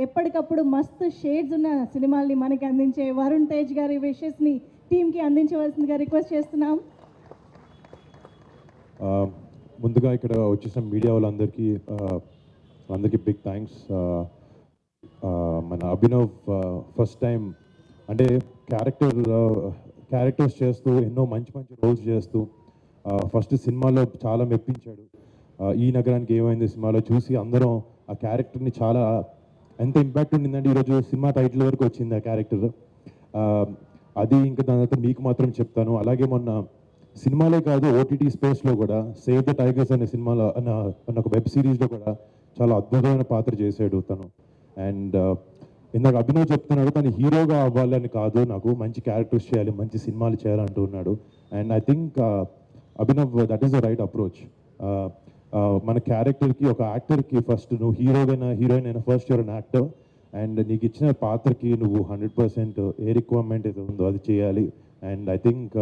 ఎప్పటికప్పుడు మస్తు షేడ్స్ ఉన్న సినిమాల్ని మనకి అందించే వరుణ్ తేజ్ గారి విషెస్ని టీమ్కి అందించవలసిందిగా రిక్వెస్ట్ చేస్తున్నాం. ముందుగా ఇక్కడ వచ్చేసిన మీడియా వాళ్ళందరికీ అందరికీ బిగ్ థ్యాంక్స్. మన అభినవ్ ఫస్ట్ టైం అంటే క్యారెక్టర్స్ చేస్తూ ఎన్నో మంచి మంచి రోల్స్ చేస్తూ ఫస్ట్ సినిమాలో చాలా మెప్పించాడు. ఈ నగరానికి ఏమైంది సినిమాలో చూసి అందరం ఆ క్యారెక్టర్ని చాలా ఎంత ఇంపాక్ట్ ఉండిందంటే ఈరోజు సినిమా టైటిల్ వరకు వచ్చింది ఆ క్యారెక్టర్. అది ఇంకా దాని తర్వాత మీకు మాత్రం చెప్తాను. అలాగే మొన్న సినిమాలే కాదు ఓటీటీ స్పేస్లో కూడా సేవ్ ద టైగర్స్ అనే సినిమాలో అన్న ఒక వెబ్ సిరీస్లో కూడా చాలా అద్భుతమైన పాత్ర చేశాడు తను. అండ్ ఇందాక అభినవ్ చెప్తున్నాడు తను హీరోగా అవ్వాలని కాదు, నాకు మంచి క్యారెక్టర్స్ చేయాలి, మంచి సినిమాలు చేయాలంటూ ఉన్నాడు. And I think Abhinav that is the right approach. మన క్యారెక్టర్కి ఒక యాక్టర్కి ఫస్ట్ నువ్వు హీరోయిన్ అయినా first your an actor and నీకు ఇచ్చిన పాత్రకి నువ్వు 100% ఏ రిక్వైర్మెంట్ అయితే ఉందో అది చేయాలి. అండ్ ఐ థింక్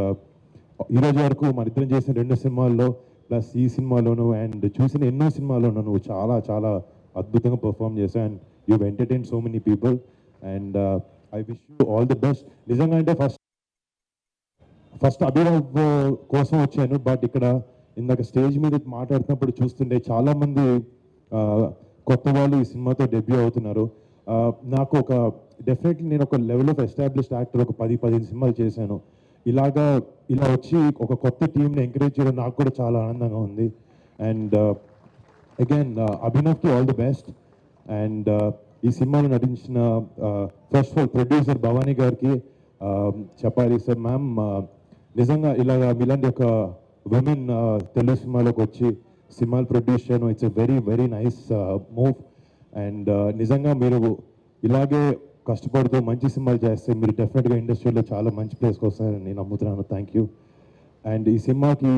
ఈరోజు వరకు మన ఇద్దరం చేసిన 2 సినిమాల్లో ప్లస్ ఈ సినిమాలోను అండ్ చూసిన ఎన్నో సినిమాల్లోనూ నువ్వు చాలా చాలా అద్భుతంగా పర్ఫామ్ చేశావు. And you entertain so many people and I wish you all the best. నిజంగా అంటే ఫస్ట్ అభినవ్ కోసం వచ్చాను, బట్ ఇక్కడ ఇందాక స్టేజ్ మీద మాట్లాడుతున్నప్పుడు చూస్తుంటే చాలామంది కొత్త వాళ్ళు ఈ సినిమాతో డెబ్యూ అవుతున్నారు. నాకు డెఫినెట్లీ నేను ఒక లెవెల్ ఆఫ్ ఎస్టాబ్లిష్డ్ యాక్టర్ ఒక 10-15 సినిమాలు చేశాను. ఇలా వచ్చి ఒక కొత్త టీంని ఎంకరేజ్ చేయడం నాకు కూడా చాలా ఆనందంగా ఉంది. అండ్ అగైన్ అభినవ్కి ఆల్ ది బెస్ట్. అండ్ ఈ సినిమాలో నటించిన first of all producer Bhavani గారికి చెప్పాలి సార్, మ్యామ్ నిజంగా ఇలాగా మీలాంటి ఒక ఉమెన్ తెలుగు సినిమాలోకి వచ్చి సినిమాలు ప్రొడ్యూస్ చేయడం it's a very very nice move. And నిజంగా మీరు ఇలాగే కష్టపడుతూ మంచి సినిమాలు చేస్తే మీరు డెఫినెట్గా ఇండస్ట్రీలో చాలా మంచి ప్లేస్కి వస్తారని నేను నమ్ముతున్నాను. Thank you. అండ్ ఈ సినిమాకి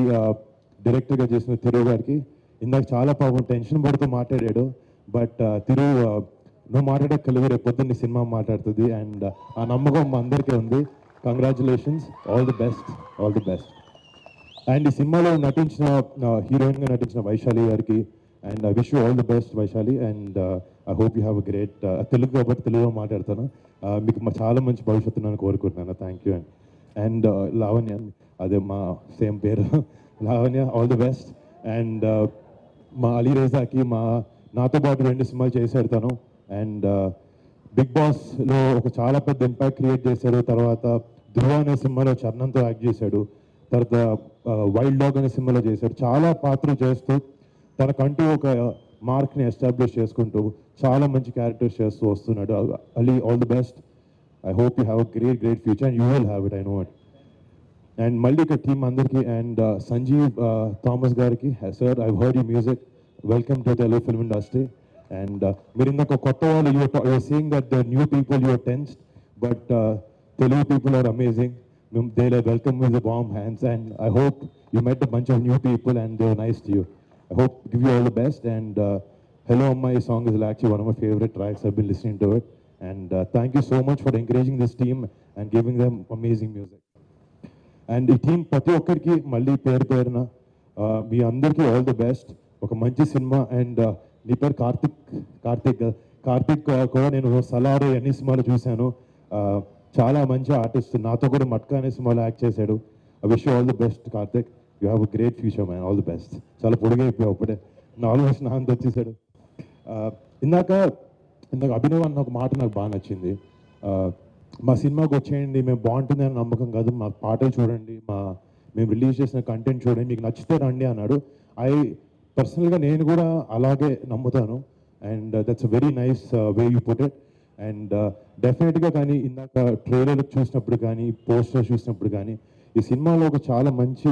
డైరెక్టర్గా చేసిన తిరు గారికి ఇందాక చాలా పాపం టెన్షన్ పడుతూ మాట్లాడాడు, బట్ తిరు నువ్వు మాట్లాడక్కర్లేదు, రేపు పొద్దున్న సినిమా మాట్లాడుతుంది. అండ్ ఆ నమ్మకం మా అందరికీ ఉంది. Congratulations, all the best, all the best. And ఈ సినిమాలో హీరోయిన్గా నటించిన వైశాలి గారికి and I wish you all the best Vaishali. And I hope you have a great Telugu కాబట్టి తెలుగులో మాట్లాడతాను. మీకు చాలా మంచి భవిష్యత్తు నేను కోరుకుంటున్నాను. Thank you. అండ్ లావణ్య, అదే మా సేమ్ పేరు Lavanya, all the best. And మా అలీ రేజాకి నాతో పాటు 2 సినిమాలు చేశాడు తను. అండ్ బిగ్ బాస్లో ఒక చాలా పెద్ద ఇంపాక్ట్ క్రియేట్ చేశాడు. తర్వాత ధ్రువ అనే సినిమాలో చరణంతో యాక్ట్ చేశాడు. తర్వాత వైల్డ్ డాగ్ అనే సినిమాలో చేశాడు. చాలా పాత్రలు చేస్తూ తనకంటూ ఒక మార్క్ని ఎస్టాబ్లిష్ చేసుకుంటూ చాలా మంచి క్యారెక్టర్స్ చేస్తూ వస్తున్నాడు. Ali, all the best. I hope you have a great future and you will have it, I know it. And మళ్ళీ ఇక్కడ టీమ్ అందరికీ అండ్ సంజీవ్ థామస్ గారికి, sir I heard you music, welcome to Telugu film industry. And మీరు ఇందాక కొత్త వాళ్ళు you are seeing that the new people you are tensed, but Telugu people are amazing. They welcome with the warm hands, and I hope you met a bunch of new people and they were nice to you. I hope give you all the best. And Hello Amma song is actually one of my favorite tracks. I've been listening to it, and thank you so much for encouraging this team and giving them amazing music. And ఈ team ప్రతి ఒక్కరికి మళ్ళీ పేరున మీ అందరికీ all the best. ఒక మంచి cinema. And నీ పేరు కార్తిక్ కూడా నేను సలార్ అన్ని సినిమాలు చూశాను. చాలా మంచి ఆర్టిస్ట్. నాతో కూడా మట్కా అనే సినిమాలో యాక్ట్ చేశాడు. I wish you all the best Karthik. You have a great future man, all the best. చాలా పొడిగైపోయావు అప్పుడే, ఆల్మోస్ట్ నా అంత వచ్చేసాడు. ఇందాక అభినవ్ అన్న ఒక మాట నాకు బాగా నచ్చింది. మా సినిమాకి వచ్చేయండి, మేము బాగుంటుంది అని నమ్మకం కాదు, మా పాటలు చూడండి, మేము రిలీజ్ చేసిన కంటెంట్ చూడండి, మీకు నచ్చితే రండి అన్నాడు. పర్సనల్గా నేను కూడా అలాగే నమ్ముతాను. And that's a very nice way you put it. And డెఫినెట్గా కానీ ఇందాక ట్రైలర్ చూసినప్పుడు కానీ పోస్టర్ చూసినప్పుడు కానీ ఈ సినిమాలో ఒక చాలా మంచి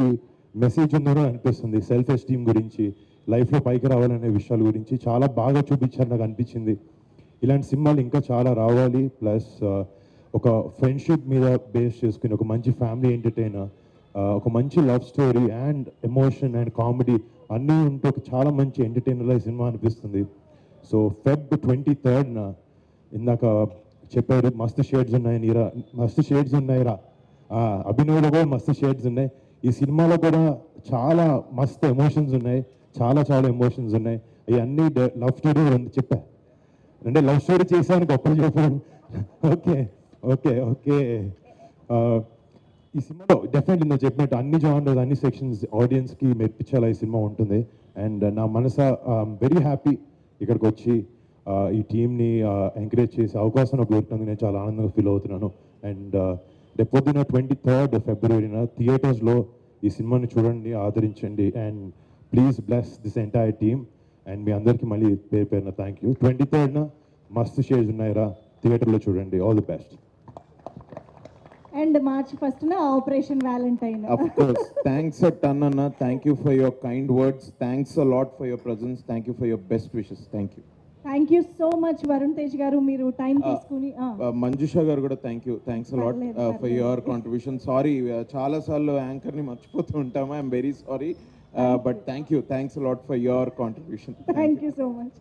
మెసేజ్ ఉందని అనిపిస్తుంది. సెల్ఫ్ ఎస్టీమ్ గురించి, లైఫ్లో పైకి రావాలనే విషయాల గురించి చాలా బాగా చూపించారు నాకు అనిపించింది. ఇలాంటి సినిమాలు ఇంకా చాలా రావాలి. ప్లస్ ఒక ఫ్రెండ్షిప్ మీద బేస్ చేసుకుని ఒక మంచి ఫ్యామిలీ ఎంటర్టైనర్, ఒక మంచి love story and emotion and comedy అన్నీ ఉంటే ఒక చాలా మంచి ఎంటర్టైనర్గా ఈ సినిమా అనిపిస్తుంది. సో Feb 23rd ఇందాక చెప్పారు మస్తు షేడ్స్ ఉన్నాయిరా. అభినవ్లో కూడా మస్తు షేడ్స్ ఉన్నాయి. ఈ సినిమాలో కూడా చాలా మస్తు ఎమోషన్స్ ఉన్నాయి, చాలా ఎమోషన్స్ ఉన్నాయి. ఇవన్నీ లవ్ స్టోరీ చెప్పా. అంటే లవ్ స్టోరీ చేశాను గొప్పలు చెప్పాను. Okay okay okay. ఈ సినిమాలో డెఫినెట్లీ నేను చెప్పినట్టు అన్ని జానర్స్ అన్ని సెక్షన్స్ ఆడియన్స్కి మెప్పించాలా ఈ సినిమా ఉంటుంది. అండ్ నా మనసా వెరీ హ్యాపీ ఇక్కడికి వచ్చి ఈ టీంని ఎంకరేజ్ చేసే అవకాశం నాకు దొరికినందుకు నేను చాలా ఆనందంగా ఫీల్ అవుతున్నాను. అండ్ రేపొద్దున 23rd ఫిబ్రవరిన థియేటర్స్లో ఈ సినిమాని చూడండి, ఆదరించండి. And please bless this entire team. And మీ అందరికీ మళ్ళీ పేరు పేరున థ్యాంక్ యూ. 23rd మస్తు షేడ్స్ ఉన్నాయిరా, థియేటర్లో చూడండి. All the best. And March 1st operation Valentine. Of course. Thanks a ton, Anna. Thank you for your kind words. Thanks a lot for your presence. Thank you for your best wishes. Thank you. Thank you so much Varun Tej గారు, మీరు time తీసుకుని Manjusha garu kuda thank you. Thanks a lot for your contribution. Sorry, చాలా సార్లు anchor ని మర్చిపోతూ ఉంటాము. I'm very sorry. But thank you. Thanks a lot for your contribution. Thank you so much.